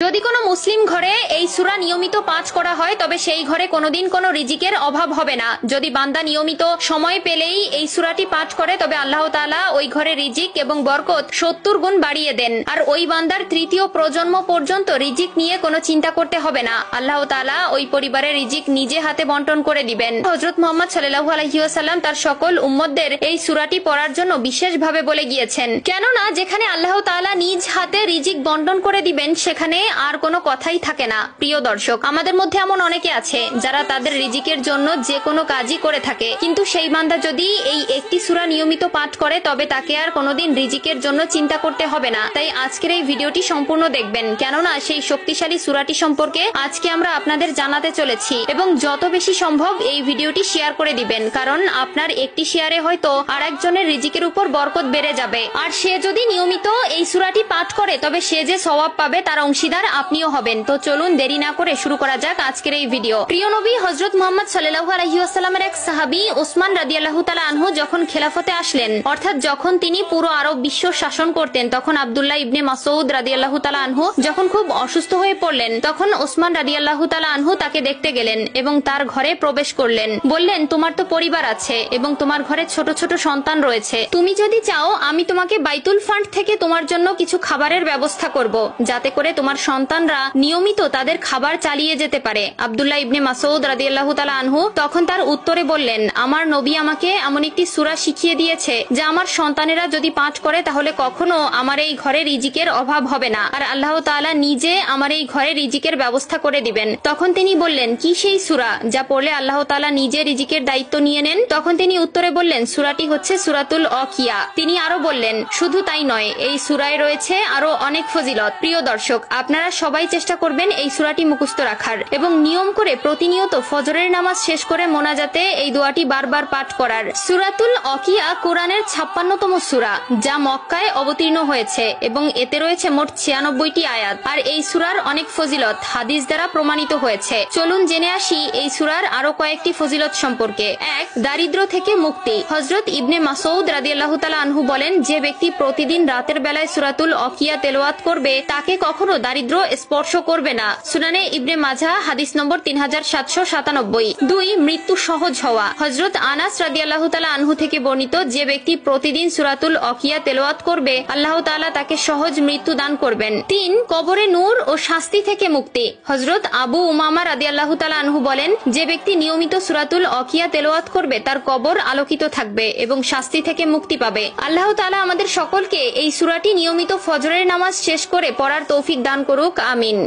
যদি কোনো মুসলিম ঘরে এই সূরা নিয়মিত পাঠ করা হয় তবে সেই ঘরে কোনোদিন কোনো রিজিকের অভাব হবে না। যদি বান্দা নিয়মিত সময় পেলেই এই সূরাটি পাঠ করে তবে আল্লাহ তাআলা ওই ঘরে রিজিক এবং বরকত 70 গুণ বাড়িয়ে দেন। আর ওই বান্দার তৃতীয় প্রজন্ম পর্যন্ত রিজিক নিয়ে কোনো চিন্তা করতে হবে না। আল্লাহ তাআলা ওই পরিবারের রিজিক নিজে হাতে বন্টন করে দিবেন। হযরত মুহাম্মদ সাল্লাল্লাহু আলাইহি ওয়াসাল্লাম তার সকল উম্মতদের এই সূরাটি পড়ার জন্য বিশেষভাবে বলে গিয়েছেন, কেননা যেখানে আল্লাহ তাআলা নিজ হাতে রিজিক বন্টন করে দিবেন সেখানে আর কোনো কথাই থাকে না। প্রিয় দর্শক, আমাদের মধ্যে এমন অনেকে আছে যারা তাদের রিজিকের জন্য যে কোনো কাজই করে থাকে, কিন্তু সেই বান্দা যদি এই একটি সূরা নিয়মিত পাঠ করে তবে তাকে আর কোনোদিন রিজিকের জন্য চিন্তা করতে হবে না। তাই আজকের এই ভিডিওটি সম্পূর্ণ দেখবেন, কেননা সেই শক্তিশালী সূরাটি সম্পর্কে আজকে আমরা আপনাদের জানাতে চলেছি। এবং যত বেশি সম্ভব এই ভিডিওটি শেয়ার করে দিবেন, কারণ আপনার একটি শেয়ারে হয়তো আর একজনের রিজিকের উপর বরকত বেড়ে যাবে। আর সে যদি নিয়মিত এই সূরাটি পাঠ করে তবে সে যে সওয়াব পাবে তার অংশীদার আপনিও হবেন। তো চলুন দেরি না করে শুরু করা যাক আজকের এই ভিডিও। প্রিয় নবী হযরত মুহাম্মদ সাল্লাল্লাহু আলাইহি ওয়াসাল্লামের এক সাহাবী ওসমান রাদিয়াল্লাহু তাআলা আনহু যখন খেলাফতে আসলেন, অর্থাৎ যখন তিনি পুরো আরব বিশ্ব শাসন করতেন, তখন আব্দুল্লাহ ইবনে মাসউদ রাদিয়াল্লাহু তাআলা আনহু যখন খুব অসুস্থ হয়ে পড়লেন, তখন ওসমান রাদিয়াল্লাহু তাআলা আনহু তাকে দেখতে গেলেন এবং তার ঘরে প্রবেশ করলেন। বললেন, তোমার তো পরিবার আছে এবং তোমার ঘরে ছোট ছোট সন্তান রয়েছে, তুমি যদি চাও আমি তোমাকে বাইতুল ফান্ড থেকে তোমার জন্য কিছু খাবারের ব্যবস্থা করব, যাতে করে তোমার সন্তানরা নিয়মিত তাদের খাবার চালিয়ে যেতে পারে। আব্দুল্লাহ ইবনে মাসউদ রাদিয়াল্লাহু তাআলা আনহু তখন তার উত্তরে বললেন, আমার নবী আমাকে এমন একটি সূরা শিখিয়ে দিয়েছে যা আমার সন্তানেরা যদি পাঠ করে তাহলে কখনো আমার এই ঘরে রিজিকের অভাব হবে না, আর আল্লাহ তাআলা নিজে আমার এই ঘরে রিজিকের ব্যবস্থা করে দিবেন। তখন তিনি বললেন, কি সেই সূরা যা পড়লে আল্লাহ তাআলা নিজে রিজিকের দায়িত্ব নিয়ে নেন? তখন তিনি উত্তরে বললেন, সূরাটি হচ্ছে সূরাতুল ওয়াকিয়া। তিনি আরো বললেন, শুধু তাই নয়, এই সূরায় রয়েছে আরো অনেক ফজিলত। প্রিয় দর্শক, আপনারা সবাই চেষ্টা করবেন এই সূরাটি মুখস্থ রাখার এবং নিয়ম করে প্রতিনিয়ত ফজরের নামাজ শেষ করে মোনাজাতে এই দোয়াটি বারবার পাঠ করার। সূরাতুল ওয়াকিয়া কোরআনের 56তম সূরা, যা মক্কায় অবতীর্ণ হয়েছে এবং এতে রয়েছে মোট 96টি আয়াত। আর এই সূরার অনেক ফজিলত হাদিস দ্বারা প্রমাণিত হয়েছে। চলুন জেনে আসি এই সূরার আরো কয়েকটি ফজিলত সম্পর্কে। 1. দারিদ্র থেকে মুক্তি। হযরত ইবনে মাসউদ রাদিয়াল্লাহু তাআলা আনহু বলেন, যে ব্যক্তি প্রতিদিন রাতের বেলায় সূরাতুল ওয়াকিয়া তেলাওয়াত করবে তাকে কখনো দারিদ্র স্পর্শ করবে না। সুনানে ইবনে মাজাহ হাদিস নম্বর 3797। 2. মৃত্যু সহজ হওয়া। হযরত আনাস রাদিয়াল্লাহু তাআলা আনহু থেকে বর্ণিত, যে ব্যক্তি প্রতিদিন সূরাতুল ওয়াকিয়া তেলাওয়াত করবে আল্লাহ তাআলা তাকে সহজ মৃত্যু দান করবেন। 3. কবরে নূর ও শাস্তি থেকে মুক্তি। হযরত আবু উমামা রাদিয়াল্লাহু তাআলা আনহু বলেন, যে ব্যক্তি নিয়মিত সূরাতুল ওয়াকিয়া তেলাওয়াত করবে তার কবর আলোকিত থাকবে এবং শাস্তি থেকে মুক্তি পাবে। আল্লাহ তাআলা আমাদের সকলকে এই সূরাটি নিয়মিত ফজরের নামাজ শেষ করে পড়ার তৌফিক দান করুক। আমিন।